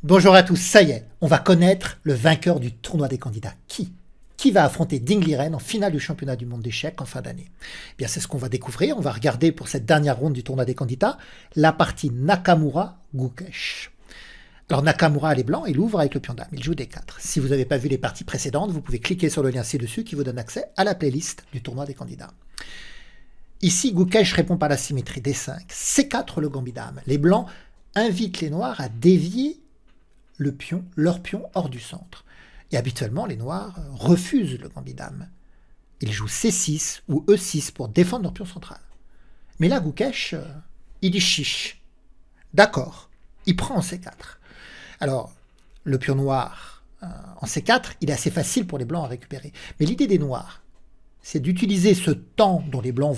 Bonjour à tous, ça y est, on va connaître le vainqueur du tournoi des candidats. Qui va affronter Ding Liren en finale du championnat du monde d'échecs en fin d'année? Eh bien, c'est ce qu'on va découvrir. On va regarder pour cette dernière ronde du tournoi des candidats la partie Nakamura-Gukesh. Alors Nakamura, les blancs, il ouvre avec le pion dame, il joue D4. Si vous n'avez pas vu les parties précédentes, vous pouvez cliquer sur le lien ci-dessus qui vous donne accès à la playlist du tournoi des candidats. Ici, Gukesh répond par la symétrie D5, C4 le gambit dame. Les blancs invitent les noirs à dévier leur pion hors du centre. Et habituellement, les noirs refusent le gambit dame. Ils jouent C6 ou E6 pour défendre leur pion central. Mais là, Gukesh, il dit chiche. D'accord, il prend en C4. Alors, le pion noir en C4, il est assez facile pour les blancs à récupérer. Mais l'idée des noirs, c'est d'utiliser ce temps dont les blancs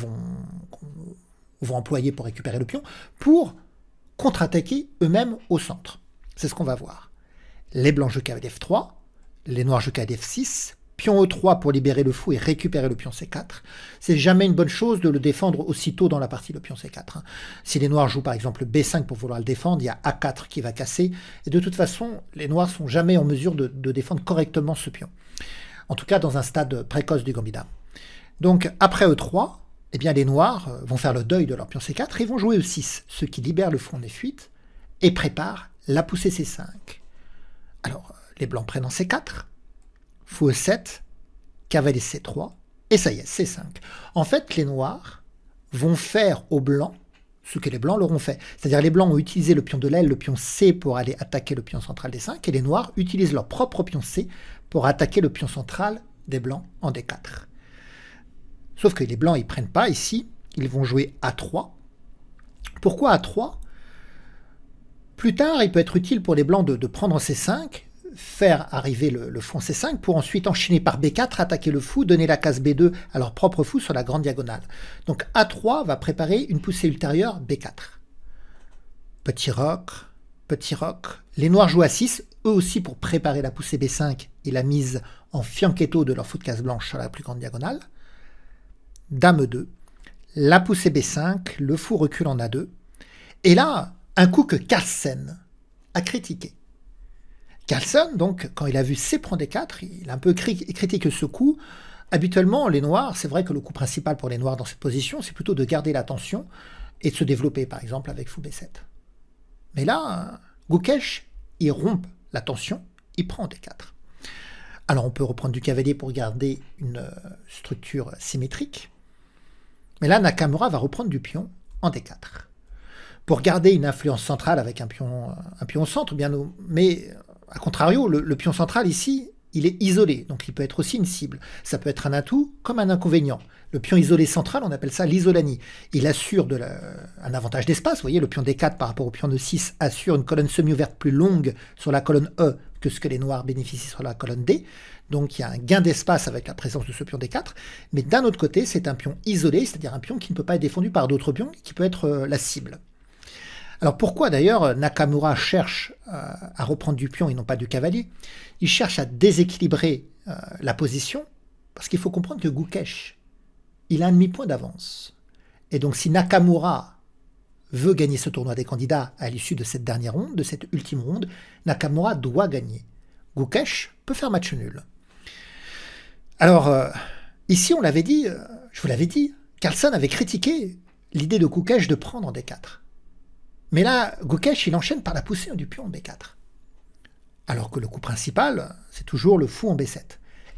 vont employer pour récupérer le pion pour contre-attaquer eux-mêmes au centre. C'est ce qu'on va voir. Les blancs jouent cavalier F3, les noirs jouent cavalier F6, pion E3 pour libérer le fou et récupérer le pion C4. C'est jamais une bonne chose de le défendre aussitôt dans la partie, le pion C4. Si les noirs jouent par exemple B5 pour vouloir le défendre, il y a A4 qui va casser. Et de toute façon, les noirs sont jamais en mesure de défendre correctement ce pion. En tout cas, dans un stade précoce du gambit dame. Donc, après E3, eh bien, les noirs vont faire le deuil de leur pion C4 et vont jouer E6, ce qui libère le fou en F8 et prépare la poussée C5. Alors, les blancs prennent en C4, fou E7, cavalier C3, et ça y est, C5. En fait, les noirs vont faire aux blancs ce que les blancs leur ont fait. C'est-à-dire les blancs ont utilisé le pion de l'aile, le pion C, pour aller attaquer le pion central D5, et les noirs utilisent leur propre pion C pour attaquer le pion central des blancs en D4. Sauf que les blancs, ils ne prennent pas ici, ils vont jouer A3. Pourquoi A3 ? Plus tard, il peut être utile pour les blancs de prendre en C5, faire arriver le fou en C5 pour ensuite enchaîner par B4, attaquer le fou, donner la case B2 à leur propre fou sur la grande diagonale. Donc A3 va préparer une poussée ultérieure B4. Petit roc. Les noirs jouent A6, eux aussi pour préparer la poussée B5 et la mise en fianchetto de leur fou de case blanche sur la plus grande diagonale. Dame E2, la poussée B5, le fou recule en A2. Et là, un coup que Carlsen a critiqué. Carlsen, donc, quand il a vu C prend D4, il a un peu critiqué ce coup. Habituellement, les noirs, c'est vrai que le coup principal pour les noirs dans cette position, c'est plutôt de garder la tension et de se développer, par exemple, avec fou B7. Mais là, Gukesh, il rompt la tension, il prend D4. Alors, on peut reprendre du cavalier pour garder une structure symétrique. Mais là, Nakamura va reprendre du pion en D4. Pour garder une influence centrale avec un pion au centre, mais à contrario, le pion central ici, il est isolé, donc il peut être aussi une cible. Ça peut être un atout comme un inconvénient. Le pion isolé central, on appelle ça l'isolanie. Il assure un avantage d'espace. Vous voyez, le pion D4 par rapport au pion E6 assure une colonne semi-ouverte plus longue sur la colonne E que ce que les noirs bénéficient sur la colonne D. Donc il y a un gain d'espace avec la présence de ce pion D4. Mais d'un autre côté, c'est un pion isolé, c'est-à-dire un pion qui ne peut pas être défendu par d'autres pions, qui peut être la cible. Alors pourquoi d'ailleurs Nakamura cherche à reprendre du pion et non pas du cavalier? Il cherche à déséquilibrer la position, parce qu'il faut comprendre que Gukesh, il a un demi-point d'avance. Et donc si Nakamura veut gagner ce tournoi des candidats à l'issue de cette dernière ronde, de cette ultime ronde, Nakamura doit gagner. Gukesh peut faire match nul. Alors ici on l'avait dit, je vous l'avais dit, Carlsen avait critiqué l'idée de Gukesh de prendre en D4. Mais là, Gukesh, il enchaîne par la poussée du pion en B4. Alors que le coup principal, c'est toujours le fou en B7.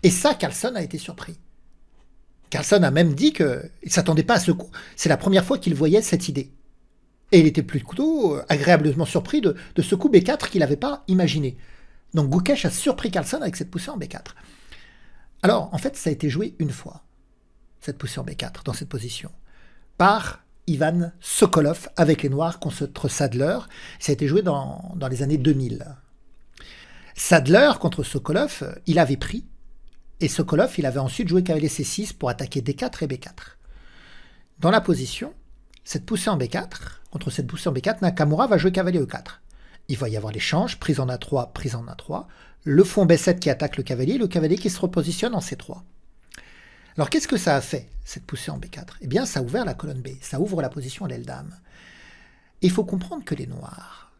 Et ça, Carlsen a été surpris. Carlsen a même dit qu'il ne s'attendait pas à ce coup. C'est la première fois qu'il voyait cette idée. Et il était plutôt agréablement surpris de ce coup B4 qu'il n'avait pas imaginé. Donc Gukesh a surpris Carlsen avec cette poussée en B4. Alors, en fait, ça a été joué une fois, cette poussée en B4, dans cette position, par Ivan Sokolov avec les noirs contre Sadler. Ça a été joué dans les années 2000. Sadler contre Sokolov, il avait pris, et Sokolov, il avait ensuite joué cavalier C6 pour attaquer D4 et B4. Dans la position, cette poussée en B4, contre cette poussée en B4, Nakamura va jouer cavalier E4. Il va y avoir l'échange, prise en A3, prise en A3, le fou en B7 qui attaque le cavalier qui se repositionne en C3. Alors qu'est-ce que ça a fait, cette poussée en B4? Eh bien, ça a ouvert la colonne B, ça ouvre la position à l'aile dame. Et il faut comprendre que les noirs,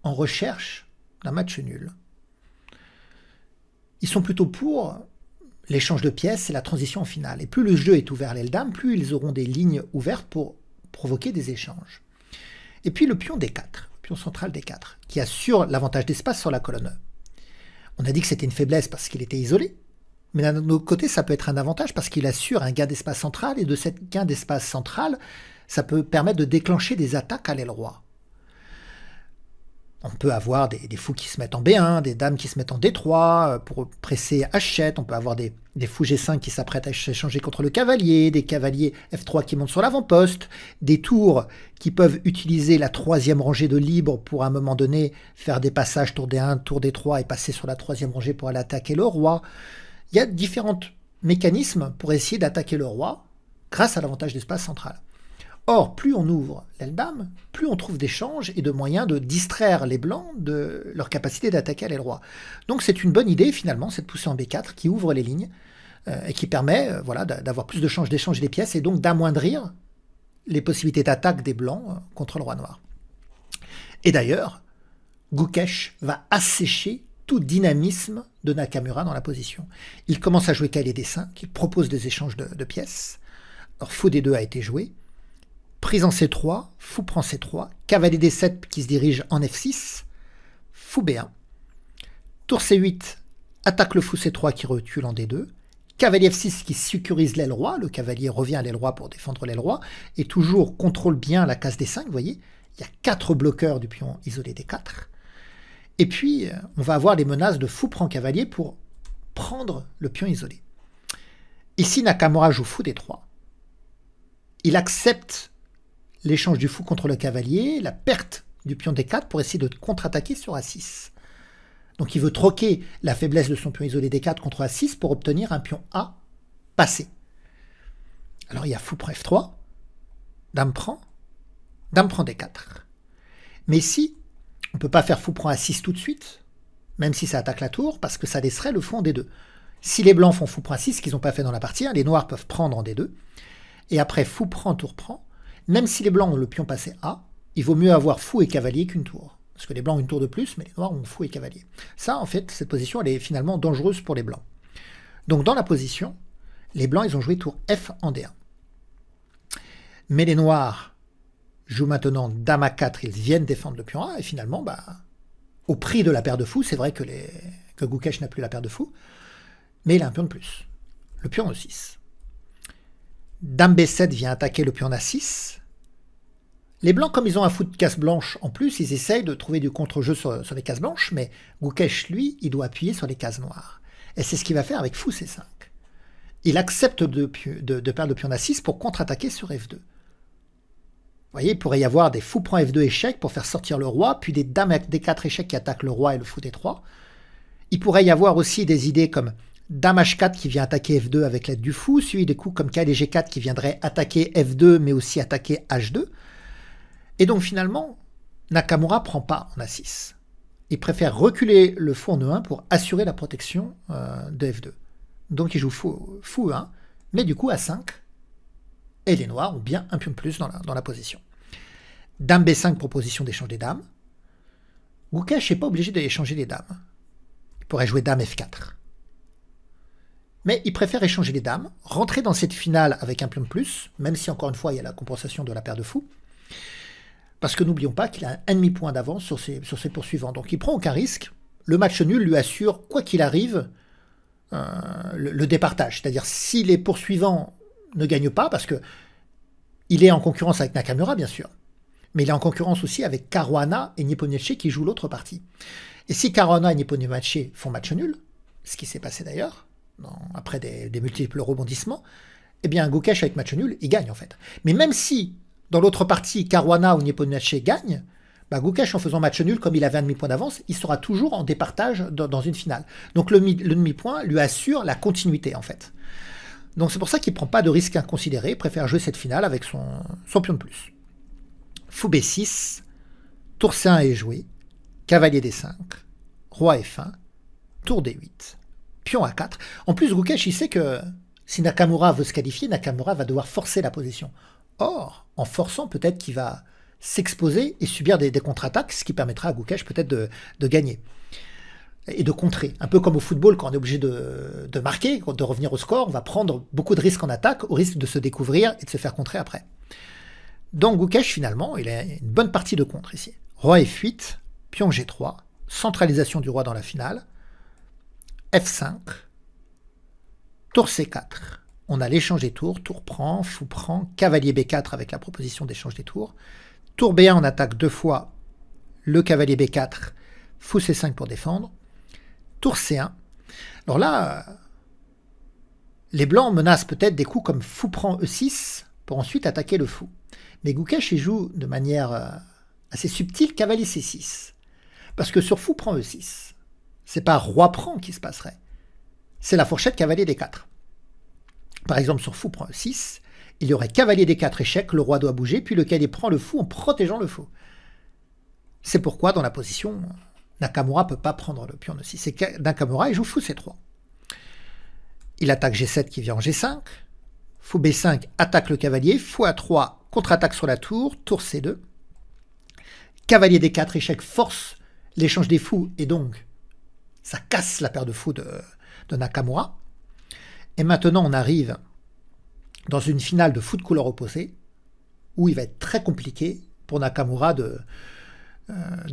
en recherche d'un match nul. Ils sont plutôt pour l'échange de pièces et la transition en finale. Et plus le jeu est ouvert à l'aile dame, plus ils auront des lignes ouvertes pour provoquer des échanges. Et puis le pion D4, le pion central D4, qui assure l'avantage d'espace sur la colonne E. On a dit que c'était une faiblesse parce qu'il était isolé, mais d'un autre côté, ça peut être un avantage parce qu'il assure un gain d'espace central, et de cette gain d'espace central, ça peut permettre de déclencher des attaques à l'aile roi. On peut avoir des fous qui se mettent en B1, des dames qui se mettent en D3 pour presser H7, on peut avoir des fous G5 qui s'apprêtent à s'échanger contre le cavalier, des cavaliers F3 qui montent sur l'avant-poste, des tours qui peuvent utiliser la troisième rangée de libre pour à un moment donné faire des passages tour D1, tour D3 et passer sur la troisième rangée pour aller attaquer le roi. Il y a différents mécanismes pour essayer d'attaquer le roi grâce à l'avantage d'espace central. Or, plus on ouvre l'aile dame, plus on trouve d'échanges et de moyens de distraire les blancs de leur capacité d'attaquer à l'aile roi. Donc c'est une bonne idée finalement, cette poussée en B4 qui ouvre les lignes et qui permet d'avoir plus de chances d'échanger des pièces et donc d'amoindrir les possibilités d'attaque des blancs contre le roi noir. Et d'ailleurs, Gukesh va assécher tout dynamisme de Nakamura dans la position. Il commence à jouer cavalier D5, il propose des échanges de pièces. Alors fou D2 a été joué. Prise en C3, fou prend C3, cavalier D7 qui se dirige en F6, fou B1, tour C8, attaque le fou C3 qui recule en D2, cavalier F6 qui sécurise l'aile roi, le cavalier revient à l'aile roi pour défendre l'aile roi, et toujours contrôle bien la case D5, vous voyez, il y a 4 bloqueurs du pion isolé D4, et puis on va avoir les menaces de fou prend cavalier pour prendre le pion isolé. Ici Nakamura joue fou D3, il accepte l'échange du fou contre le cavalier, la perte du pion D4 pour essayer de contre-attaquer sur A6. Donc il veut troquer la faiblesse de son pion isolé D4 contre A6 pour obtenir un pion A passé. Alors il y a fou prend F3, dame prend D4. Mais ici, on ne peut pas faire fou prend A6 tout de suite, même si ça attaque la tour, parce que ça laisserait le fou en D2. Si les blancs font fou prend A6, ce qu'ils n'ont pas fait dans la partie, les noirs peuvent prendre en D2, et après fou prend, tour prend. Même si les blancs ont le pion passé A, il vaut mieux avoir fou et cavalier qu'une tour. Parce que les blancs ont une tour de plus, mais les noirs ont fou et cavalier. Ça, en fait, cette position, elle est finalement dangereuse pour les blancs. Donc dans la position, les blancs, ils ont joué tour F en D1. Mais les noirs jouent maintenant dame A4, ils viennent défendre le pion A, et finalement, au prix de la paire de fous, c'est vrai que Gukesh n'a plus la paire de fous, mais il a un pion de plus. Le pion E6. Dame B7 vient attaquer le pion A6. Les blancs, comme ils ont un fou de case blanche en plus, ils essayent de trouver du contre-jeu sur les cases blanches, mais Gukesh, lui, il doit appuyer sur les cases noires. Et c'est ce qu'il va faire avec fou C5. Il accepte de perdre le pion A6 pour contre-attaquer sur F2. Vous voyez, il pourrait y avoir des fou prend F2 échec pour faire sortir le roi, puis des dames D4 échec qui attaquent le roi et le fou D3. Il pourrait y avoir aussi des idées comme dame H4 qui vient attaquer F2 avec l'aide du fou, suivi des coups comme cavalier G4 qui viendrait attaquer F2 mais aussi attaquer H2. Et donc finalement, Nakamura prend pas en A6. Il préfère reculer le fou en E1 pour assurer la protection de F2. Donc il joue fou E1, mais du coup A5, et les noirs ont bien un pion de plus dans la position. Dame B5, proposition d'échange des dames. Gukesh n'est pas obligé d'échanger les dames. Il pourrait jouer dame F4. Mais il préfère échanger les dames, rentrer dans cette finale avec un pion de plus, même si encore une fois il y a la compensation de la paire de fous, parce que n'oublions pas qu'il a un demi-point d'avance sur ses poursuivants, donc il prend aucun risque. Le match nul lui assure, quoi qu'il arrive, le départage, c'est-à-dire si les poursuivants ne gagnent pas, parce que il est en concurrence avec Nakamura bien sûr, mais il est en concurrence aussi avec Caruana et Nepomniachtchi qui jouent l'autre partie. Et si Caruana et Nepomniachtchi font match nul, ce qui s'est passé d'ailleurs, après des multiples rebondissements, eh bien Gukesh avec match nul, il gagne en fait. Mais même si, dans l'autre partie, Caruana ou Nepomniachtchi gagne, Gukesh en faisant match nul, comme il avait un demi-point d'avance, il sera toujours en départage dans une finale. Donc le demi-point lui assure la continuité en fait. Donc c'est pour ça qu'il ne prend pas de risque inconsidéré, il préfère jouer cette finale avec son pion de plus. Fou B6, tour C1 est joué, cavalier D5, roi F1, tour D8. Pion A4. En plus, Gukesh, il sait que si Nakamura veut se qualifier, Nakamura va devoir forcer la position. Or, en forçant, peut-être qu'il va s'exposer et subir des contre-attaques, ce qui permettra à Gukesh peut-être de gagner et de contrer. Un peu comme au football, quand on est obligé de marquer, de revenir au score, on va prendre beaucoup de risques en attaque, au risque de se découvrir et de se faire contrer après. Donc Gukesh, finalement, il a une bonne partie de contre ici. Roi F8, pion G3, centralisation du roi dans la finale, F5, tour C4. On a l'échange des tours, tour prend, fou prend, cavalier B4 avec la proposition d'échange des tours. Tour B1, on attaque 2 fois le cavalier B4, fou C5 pour défendre. Tour C1. Alors là, les blancs menacent peut-être des coups comme fou prend E6 pour ensuite attaquer le fou. Mais Gukesh y joue de manière assez subtile cavalier C6. Parce que sur fou prend E6, c'est pas roi prend qui se passerait. C'est la fourchette cavalier D4. Par exemple, sur fou prend E6, il y aurait cavalier D4 échec, le roi doit bouger, puis le cavalier prend le fou en protégeant le fou. C'est pourquoi dans la position, Nakamura ne peut pas prendre le pion de 6. C'est Nakamura, il joue fou C3. Il attaque G7 qui vient en G5. Fou B5 attaque le cavalier. Fou A3 contre-attaque sur la tour. Tour C2. Cavalier D4 échec force l'échange des fous et donc ça casse la paire de fous de Nakamura. Et maintenant on arrive dans une finale de fou de couleur opposée où il va être très compliqué pour Nakamura de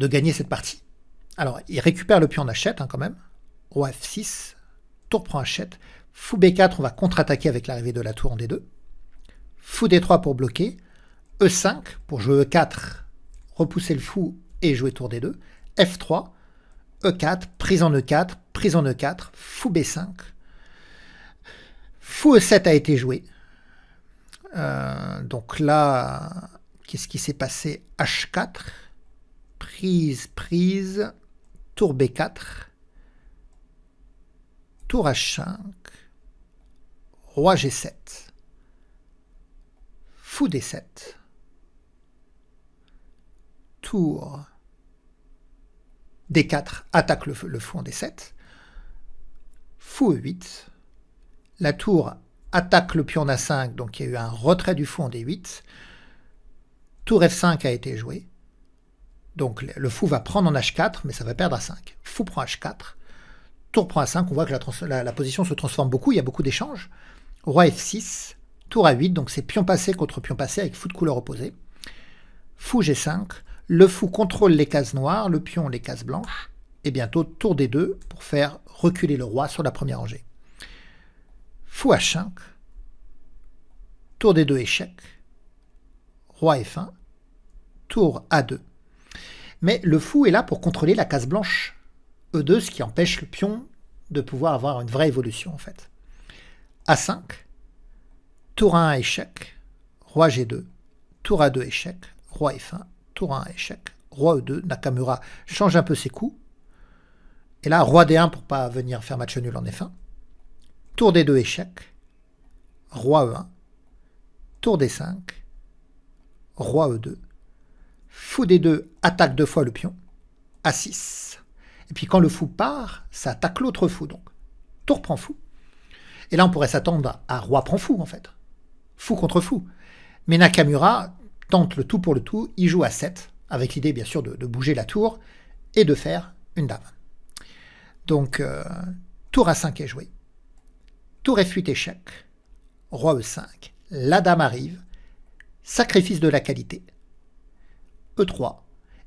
gagner cette partie. Alors, il récupère le pion en H7 quand même. Roi F6, tour prend H7. Fou B4, on va contre-attaquer avec l'arrivée de la tour en D2. Fou D3 pour bloquer. E5 pour jouer E4, repousser le fou et jouer tour D2. F3, E4, prise en E4, prise en E4, fou B5. Fou E7 a été joué. Donc là, qu'est-ce qui s'est passé? H4, prise, tour B4, tour H5, roi G7, fou D7, tour D4, attaque le fou en D7, fou E8, la tour attaque le pion en A5, donc il y a eu un retrait du fou en D8, tour F5 a été joué, donc le fou va prendre en H4, mais ça va perdre A5. Fou prend H4, tour prend A5, on voit que la position se transforme beaucoup, il y a beaucoup d'échanges. Roi F6, tour A8, donc c'est pion passé contre pion passé avec fou de couleur opposée. Fou G5, le fou contrôle les cases noires, le pion les cases blanches, et bientôt tour D2 pour faire reculer le roi sur la première rangée. Fou H5, tour D2 échec, roi F1, tour A2. Mais le fou est là pour contrôler la case blanche E2, ce qui empêche le pion de pouvoir avoir une vraie évolution en fait. A5, tour A1 échec, roi G2, tour A2 échec, roi F1, tour A1 échec, roi E2, Nakamura change un peu ses coups. Et là, roi D1 pour pas venir faire match nul en F1. Tour D2 échec, roi E1, tour D5, roi E2, fou D2 attaque 2 fois le pion, A6. Et puis quand le fou part, ça attaque l'autre fou, donc tour prend fou. Et là, on pourrait s'attendre à roi prend fou, en fait. Fou contre fou. Mais Nakamura tente le tout pour le tout, il joue A7, avec l'idée, bien sûr, de bouger la tour et de faire une dame. Donc, tour A5 est joué. Tour F8 échec. Roi E5. La dame arrive. Sacrifice de la qualité. E3.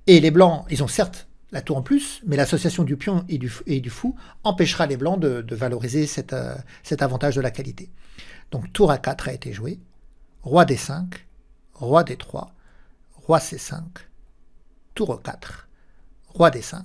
Et les blancs, ils ont certes la tour en plus, mais l'association du pion et du fou empêchera les blancs de valoriser cet avantage de la qualité. Donc tour A4 a été joué. Roi D5. Roi D3. Roi C5. Tour E4. Roi D5.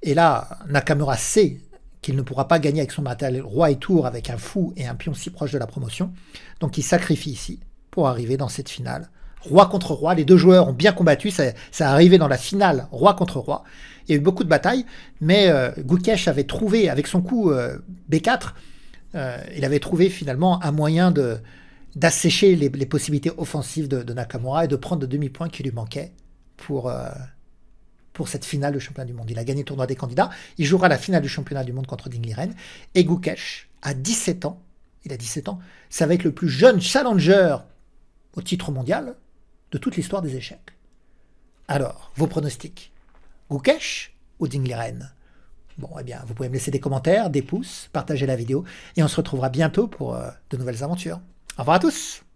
Et là, Nakamura sait qu'il ne pourra pas gagner avec son matériel roi et tour avec un fou et un pion si proche de la promotion. Donc il sacrifie ici pour arriver dans cette finale. Roi contre roi, les deux joueurs ont bien combattu, ça est arrivé dans la finale roi contre roi. Il y a eu beaucoup de batailles, mais Gukesh avait trouvé, avec son coup B4, il avait trouvé finalement un moyen d'assécher les possibilités offensives de Nakamura et de prendre le demi-point qui lui manquait pour cette finale de championnat du monde. Il a gagné le tournoi des candidats, il jouera la finale du championnat du monde contre Ding Liren, et Gukesh a 17 ans, il a 17 ans, ça va être le plus jeune challenger au titre mondial de toute l'histoire des échecs. Alors, vos pronostics? Gukesh ou Dingliren? Bon, eh bien, vous pouvez me laisser des commentaires, des pouces, partager la vidéo, et on se retrouvera bientôt pour de nouvelles aventures. Au revoir à tous!